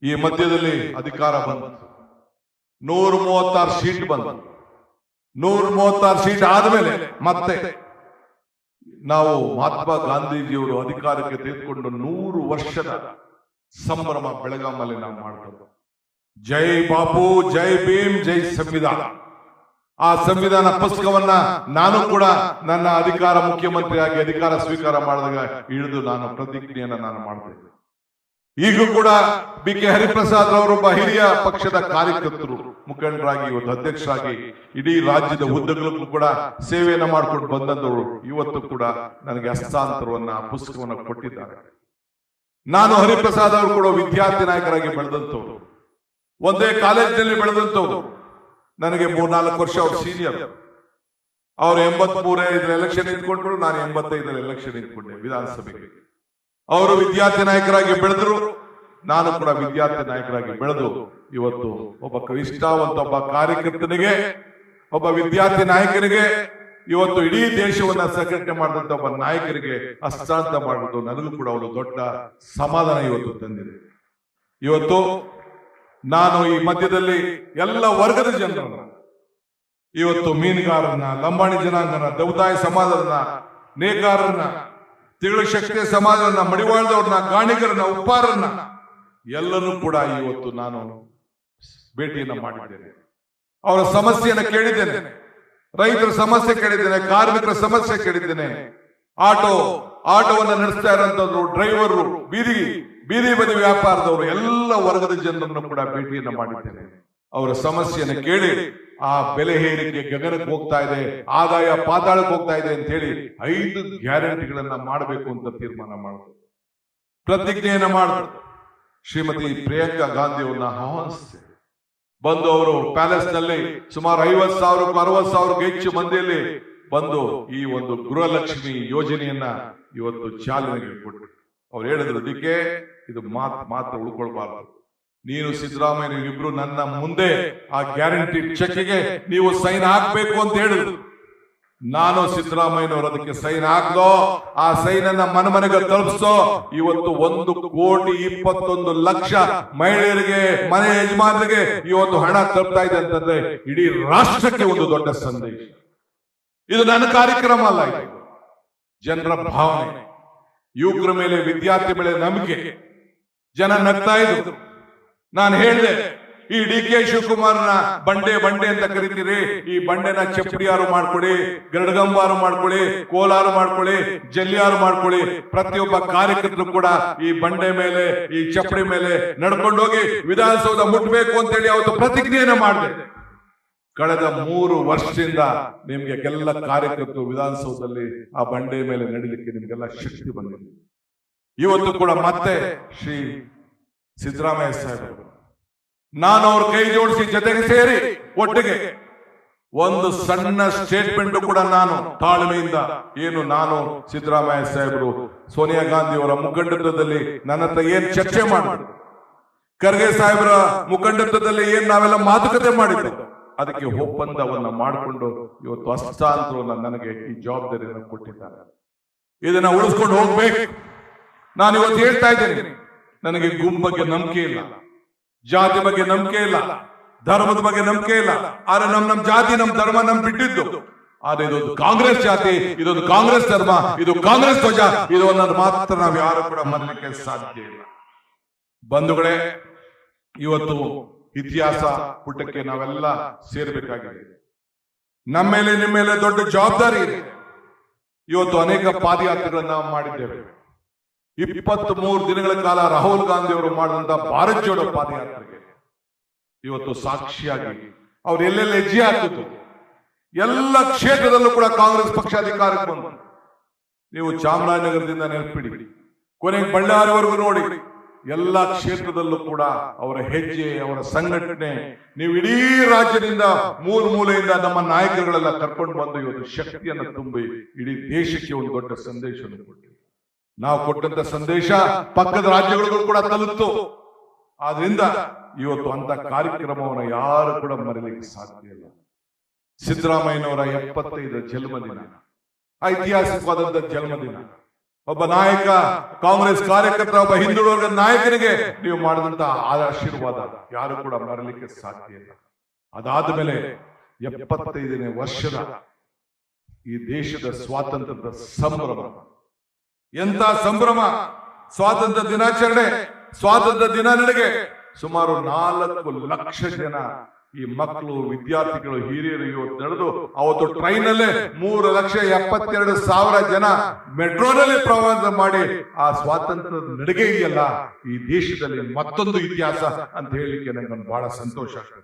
ಈ ಮಧ್ಯದಲ್ಲಿ ಅಧಿಕಾರ ಬಂತು, 136 ಸೀಟ್ ಬಂತು. 136 ಸೀಟ್ ಆದ್ಮೇಲೆ ಮತ್ತೆ ನಾವು ಮಹಾತ್ಮ ಗಾಂಧೀಜಿಯವರು ಅಧಿಕಾರಕ್ಕೆ ತೆಗೆದುಕೊಂಡು 100 ವರ್ಷದ ಸಂಭ್ರಮ ಬೆಳಗಾಮಲ್ಲಿ ನಾವು ಮಾಡ್ತೇವೆ. ಜೈ ಬಾಪು, ಜೈ ಭೀಮ್, ಜೈ ಸಂವಿಧಾನ. ಆ ಸಂವಿಧಾನ ಪುಸ್ತಕವನ್ನ ನಾನು ಕೂಡ ನನ್ನ ಅಧಿಕಾರ ಮುಖ್ಯಮಂತ್ರಿಯಾಗಿ ಅಧಿಕಾರ ಸ್ವೀಕಾರ ಮಾಡಿದಾಗ ಹಿಡಿದು ನಾನು ಪ್ರತಿಜ್ಞೆಯನ್ನ ನಾನು ಮಾಡಿದೆ. ಈಗೂ ಕೂಡ ಬಿ ಕೆ ಹರಿಪ್ರಸಾದ್ ಅವರೊಬ್ಬ ಹಿರಿಯ ಪಕ್ಷದ ಕಾರ್ಯಕರ್ತರು, ಮುಖಂಡರಾಗಿ, ಇವತ್ತು ಅಧ್ಯಕ್ಷರಾಗಿ ಇಡೀ ರಾಜ್ಯದ ಹುದ್ದೆಗಳಿಗೂ ಕೂಡ ಸೇವೆಯನ್ನ ಮಾಡ್ಕೊಂಡು ಬಂದವರು ಇವತ್ತು ಕೂಡ ನನಗೆ ಹಸ್ತಾಂತರವನ್ನ ಪುಸ್ತಕವನ್ನ ಕೊಟ್ಟಿದ್ದಾರೆ. ನಾನು ಹರಿಪ್ರಸಾದ್ ಅವರು ಕೂಡ ವಿದ್ಯಾರ್ಥಿ ನಾಯಕರಾಗಿ ಬೆಳೆದಂತವ್ರು, ಒಂದೇ ಕಾಲೇಜಿನಲ್ಲಿ ಬೆಳೆದಂತವ್ರು. ನನಗೆ 3-4 ವರ್ಷ ಅವ್ರು ಸೀನಿಯರ್. ಅವ್ರು 83 ಎಲೆಕ್ಷನ್ ನಿಂತ್ಕೊಂಡ್ರು, ನಾನು 85 ಎಲೆಕ್ಷನ್ ನಿಂತ್ಕೊಂಡೆ ವಿಧಾನಸಭೆಗೆ. ಅವರು ವಿದ್ಯಾರ್ಥಿ ನಾಯಕರಾಗಿ ಬೆಳೆದ್ರು, ನಾನು ಕೂಡ ವಿದ್ಯಾರ್ಥಿ ನಾಯಕರಾಗಿ ಬೆಳೆದು ಇವತ್ತು ಒಬ್ಬ ನಿಷ್ಠಾವಂತ ಒಬ್ಬ ಕಾರ್ಯಕರ್ತನಿಗೆ, ಒಬ್ಬ ವಿದ್ಯಾರ್ಥಿ ನಾಯಕನಿಗೆ, ಇವತ್ತು ಇಡೀ ದೇಶವನ್ನ ಸಂಘಟನೆ ಮಾಡಿದಂತ ಒಬ್ಬ ನಾಯಕರಿಗೆ ಹಸ್ತಾಂತರ ಮಾಡುವುದು ನನಗೂ ಕೂಡ ಒಂದು ದೊಡ್ಡ ಸಮಾಧಾನ ಇವತ್ತು ತಂದಿದೆ. ಇವತ್ತು ನಾನು ಈ ಮಧ್ಯದಲ್ಲಿ ಎಲ್ಲ ವರ್ಗದ ಜನರನ್ನ, ಇವತ್ತು ಮೀನುಗಾರರನ್ನ, ಲಂಬಾಣಿ ಜನಾಂಗನ, ದೌದಾಯ ಸಮಾಜದನ್ನ, ನೇಕಾರರನ್ನ, ತಿಗಳು ಶಕ್ತಿಯ ಸಮಾಜವನ್ನ, ಮಡಿವಾಳದವ್ರನ್ನ, ಗಾಣಿಗರನ್ನ, ಉಪ್ಪಾರನ್ನ ಎಲ್ಲರೂ ಕೂಡ ಇವತ್ತು ನಾನು ಭೇಟಿಯನ್ನ ಮಾಡಿದ್ದೇನೆ. ಅವರ ಸಮಸ್ಯೆಯನ್ನ ಕೇಳಿದ್ದೇನೆ, ರೈತರ ಸಮಸ್ಯೆ ಕೇಳಿದ್ದೇನೆ, ಕಾರ್ಮಿಕರ ಸಮಸ್ಯೆ ಕೇಳಿದ್ದೇನೆ, ಆಟೋವನ್ನ ನಡೆಸ್ತಾ ಇರೋಂಥವ್ರು, ಡ್ರೈವರು, ಬೀದಿ ಬದಿ ವ್ಯಾಪಾರದವರು, ಎಲ್ಲ ವರ್ಗದ ಜನರನ್ನು ಕೂಡ ಭೇಟಿಯನ್ನ ಮಾಡಿದ್ದೇನೆ. ಅವರ ಸಮಸ್ಯೆಯನ್ನು ಕೇಳಿ ಆ ಬೆಲೆ ಏರಿಕೆ ಗಗನಕ್ಕೆ ಹೋಗ್ತಾ ಇದೆ, ಆದಾಯ ಪಾತಾಳಕ್ಕೆ ಹೋಗ್ತಾ ಇದೆ ಅಂತ ಹೇಳಿ 5 ಗ್ಯಾರಂಟಿಗಳನ್ನ ಮಾಡಬೇಕು ಅಂತ ತೀರ್ಮಾನ ಮಾಡಿದ್ರು, ಪ್ರತಿಜ್ಞೆಯನ್ನ ಮಾಡಿದ್ರು. ಶ್ರೀಮತಿ ಪ್ರಿಯಾಂಕಾ ಗಾಂಧಿ ಅವ್ರನ್ನ ಆಹ್ವಾನಿಸಿದೆ. ಬಂದು ಅವರು ಪ್ಯಾಲೇಸ್ ನಲ್ಲಿ ಸುಮಾರು 50,000 60,000 ಹೆಚ್ಚು ಮಂದಿಯಲ್ಲಿ ಬಂದು ಈ ಒಂದು ಗೃಹಲಕ್ಷ್ಮಿ ಯೋಜನೆಯನ್ನ ಇವತ್ತು ಚಾಲನೆಗೆ ಕೊಟ್ಟರು. ಅವ್ರು ಹೇಳಿದ್ರು, ಇದಕ್ಕೆ ಇದು ಮಾತ್ರ ಉಳ್ಕೊಳ್ಬಾರ್ದು, ನೀನು ಸಿದ್ದರಾಮಯ್ಯ ಇಬ್ರು ನನ್ನ ಮುಂದೆ ಆ ಗ್ಯಾರಂಟಿ ಚೆಕ್ಗೆ ನೀವು ಸೈನ್ ಹಾಕ್ಬೇಕು ಅಂತ ಹೇಳಿದ್ರು. ನಾನು ಸಿದ್ದರಾಮಯ್ಯನವರು ಅದಕ್ಕೆ ಸೈನ್ ಹಾಕ್ದೋ, ಆ ಸೈನ್ ಅನ್ನ ಮನೆಗೆ ತಲುಪಿಸೋ. ಇವತ್ತು 1,21,00,000 ಮಹಿಳೆಯರಿಗೆ, ಮನೆ ಯಜಮಾನರಿಗೆ ಇವತ್ತು ಹಣ ತಲುಪ್ತಾ ಇದೆ ಅಂತಂದ್ರೆ ಇಡೀ ರಾಷ್ಟ್ರಕ್ಕೆ ಒಂದು ದೊಡ್ಡ ಸಂದೇಶ. ಇದು ನನ್ನ ಕಾರ್ಯಕ್ರಮ ಅಲ್ಲ, ಇದು ಜನರ ಭಾವನೆ. ಯುವಕರ ಮೇಲೆ, ವಿದ್ಯಾರ್ಥಿ ಮೇಲೆ ನಂಬಿಕೆ. ಜನ ನಗ್ತಾ ಇದ್ರು. ನಾನು ಹೇಳಿದೆ, ಈ ಡಿ ಕೆ ಶಿವಕುಮಾರ್ನ ಬಂಡೆ ಅಂತ ಕರಿತೀರಿ, ಈ ಬಂಡೆನ ಚಪ್ಪಡಿಯಾರು ಮಾಡ್ಕೊಳ್ಳಿ, ಗರಡಗಂಬಾರು ಮಾಡ್ಕೊಳ್ಳಿ, ಕೋಲಾರು ಮಾಡ್ಕೊಳ್ಳಿ, ಜಲ್ಲಿಯಾರು ಮಾಡ್ಕೊಳ್ಳಿ. ಪ್ರತಿಯೊಬ್ಬ ಕಾರ್ಯಕರ್ತರು ಕೂಡ ಈ ಬಂಡೆ ಮೇಲೆ, ಈ ಚಪ್ಪಡಿ ಮೇಲೆ ನಡ್ಕೊಂಡೋಗಿ ವಿಧಾನಸೌಧ ಮುಟ್ಬೇಕು ಅಂತ ಹೇಳಿ ಅವತ್ತು ಪ್ರತಿಜ್ಞೆಯನ್ನು ಮಾಡಿದೆ. ಕಳೆದ 3 ವರ್ಷದಿಂದ ನಿಮ್ಗೆ ಎಲ್ಲ ಕಾರ್ಯಕರ್ತರು ವಿಧಾನಸೌಧದಲ್ಲಿ ಆ ಬಂಡೆ ಮೇಲೆ ನಡಿಲಿಕ್ಕೆ ನಿಮ್ಗೆಲ್ಲ ಶಕ್ತಿ ಬಂದಿದೆ. ಇವತ್ತು ಕೂಡ ಮತ್ತೆ ಶ್ರೀ ಸಿದ್ದರಾಮಯ್ಯ ಸಾಹೇಬರು, ನಾನು ಅವ್ರ ಕೈ ಜೋಡಿಸಿ ಜೊತೆಗೆ ಸೇರಿ ಒಟ್ಟಿಗೆ ಒಂದು ಸಣ್ಣ ಸ್ಟೇಟ್ಮೆಂಟ್ ಕೂಡ ನಾನು ತಾಳ್ಮೆಯಿಂದ, ನಾನು ಸಿದ್ದರಾಮಯ್ಯ ಸಾಹೇಬರು ಸೋನಿಯಾ ಗಾಂಧಿ ಅವರ ಮುಖಂಡತ್ವದಲ್ಲಿ ನನ್ನ ಹತ್ರ ಏನ್ ಚರ್ಚೆ ಮಾಡಿದ್ರು, ಖರ್ಗೆ ಸಾಹೇಬರ ಮುಖಂಡತ್ವದಲ್ಲಿ ನಾವೆಲ್ಲ ಮಾತುಕತೆ ಮಾಡಿದ್ದು, ಅದಕ್ಕೆ ಒಪ್ಪಂದವನ್ನ ಮಾಡಿಕೊಂಡು ಇವತ್ತು ಹಸ್ತಾಂತರವನ್ನ ನನಗೆ ಈ ಜವಾಬ್ದಾರಿಯನ್ನು ಕೊಟ್ಟಿದ್ದಾರೆ. ಇದನ್ನ ಉಳಿಸ್ಕೊಂಡು ಹೋಗ್ಬೇಕು. ನಾನು ಇವತ್ತು ಹೇಳ್ತಾ ಇದ್ದೇನೆ, ನನಗೆ ಗುಂಪು ಬಗ್ಗೆ ನಂಬಿಕೆ ಇಲ್ಲ, ಜಾತಿ ಬಗ್ಗೆ ನಂಬಿಕೆ ಇಲ್ಲ, ಧರ್ಮದ ಬಗ್ಗೆ ನಂಬಿಕೆ ಇಲ್ಲ. ಆದ್ರೆ ನಮ್ ಜಾತಿ, ನಮ್ ಧರ್ಮ ನಮ್ ಬಿಟ್ಟಿದ್ದು. ಆದ್ರೆ ಇದೊಂದು ಕಾಂಗ್ರೆಸ್ ಜಾತಿ, ಇದೊಂದು ಕಾಂಗ್ರೆಸ್ ಧರ್ಮ, ಇದು ಕಾಂಗ್ರೆಸ್ ಧ್ವಜ, ಇದು ಅನ್ನೋದು ಮಾತ್ರ ನಾವು ಯಾರು ಕೂಡ ಮರಲಿಕ್ಕೆ ಸಾಧ್ಯ ಇಲ್ಲ. ಬಂಧುಗಳೇ, ಇವತ್ತು ಇತಿಹಾಸ ಪುಟಕ್ಕೆ ನಾವೆಲ್ಲ ಸೇರ್ಬೇಕಾಗಿದೆ. ನಮ್ಮ ಮೇಲೆ, ನಿಮ್ಮ ಮೇಲೆ ದೊಡ್ಡ ಜವಾಬ್ದಾರಿ ಇದೆ. ಇವತ್ತು ಅನೇಕ ಪಾದಯಾತ್ರೆಗಳನ್ನ ನಾವು ಮಾಡಿದ್ದೇವೆ. 23 ದಿನಗಳ ಕಾಲ ರಾಹುಲ್ ಗಾಂಧಿ ಅವರು ಮಾಡಿದಂತ ಭಾರತ್ ಜೋಡೋ ಪಾದಯಾತ್ರೆಗೆ ಇವತ್ತು ಸಾಕ್ಷಿಯಾಗಿ ಅವ್ರು ಎಲ್ಲೆಲ್ಲ ಹೆಜ್ಜೆ ಹಾಕಿದ್ರು. ಎಲ್ಲ ಕ್ಷೇತ್ರದಲ್ಲೂ ಕೂಡ ಕಾಂಗ್ರೆಸ್ ಪಕ್ಷ ಅಧಿಕಾರಕ್ಕೆ ಬಂತು. ನೀವು ಚಾಮರಾಜನಗರದಿಂದ ನೆನಪಿಡಿ, ಕೊನೆಗೆ ಬಳ್ಳಾರಿವರೆಗೂ ನೋಡಿ, ಎಲ್ಲ ಕ್ಷೇತ್ರದಲ್ಲೂ ಕೂಡ ಅವರ ಹೆಜ್ಜೆ, ಅವರ ಸಂಘಟನೆ. ನೀವು ಇಡೀ ರಾಜ್ಯದಿಂದ, ಮೂಲೆಯಿಂದ ನಮ್ಮ ನಾಯಕರುಗಳೆಲ್ಲ ಕರ್ಕೊಂಡು ಬಂದು ಇವತ್ತು ಶಕ್ತಿಯನ್ನು ತುಂಬಿ ಇಡೀ ದೇಶಕ್ಕೆ ಒಂದು ದೊಡ್ಡ ಸಂದೇಶವನ್ನು ಕೊಟ್ಟು, ನಾವು ಕೊಟ್ಟಂತ ಸಂದೇಶ ಪಕ್ಕದ ರಾಜ್ಯಗಳಿಗೂ ಕೂಡ ತಲುಪಿತು. ಆದ್ರಿಂದ ಇವತ್ತು ಅಂತ ಕಾರ್ಯಕ್ರಮವನ್ನು ಯಾರು ಕೂಡ ಮರೆಯಲಿಕ್ಕೆ ಸಾಧ್ಯ ಇಲ್ಲ. ಸಿದ್ದರಾಮಯ್ಯನವರ 75ರ ಜನ್ಮದಿನ, ಐತಿಹಾಸಿಕವಾದಂತ ಜನ್ಮದಿನ. ಒಬ್ಬ ನಾಯಕ, ಕಾಂಗ್ರೆಸ್ ಕಾರ್ಯಕರ್ತ, ಒಬ್ಬ ಹಿಂದುಳಿದ ವರ್ಗದ ನಾಯಕನಿಗೆ ನೀವು ಮಾಡಿದಂತ ಆಶೀರ್ವಾದ ಯಾರು ಕೂಡ ಮರಲಿಕ್ಕೆ ಸಾಧ್ಯ ಇಲ್ಲ. ಅದಾದ ಮೇಲೆ 75ನೇ ವರ್ಷದ ಈ ದೇಶದ ಸ್ವಾತಂತ್ರ್ಯದ ಸಂಭ್ರಮ, ಎಂತ ಸಂಭ್ರಮ! ಸ್ವಾತಂತ್ರ್ಯ ದಿನಾಚರಣೆ, ಸ್ವಾತಂತ್ರ್ಯ ದಿನಾಚರಣೆಗೆ ಸುಮಾರು 4 ಲಕ್ಷ ಜನ ಈ ಮಕ್ಕಳು, ವಿದ್ಯಾರ್ಥಿಗಳು, ಹಿರಿಯರು ಇವತ್ತು ನಡೆದು ಅವತ್ತು ಟ್ರೈನಲ್ಲೇ 3,72,000 ಜನ ಮೆಟ್ರೋನಲ್ಲಿ ಪ್ರವಾಸ ಮಾಡಿ ಆ ಸ್ವಾತಂತ್ರ್ಯದ ನಡಿಗೆ ಇದೆಯಲ್ಲ, ಈ ದೇಶದಲ್ಲಿ ಮತ್ತೊಂದು ಇತಿಹಾಸ ಅಂತ ಹೇಳಲಿಕ್ಕೆ ನನಗೆ ಬಹಳ ಸಂತೋಷ ಆಗ್ತದೆ.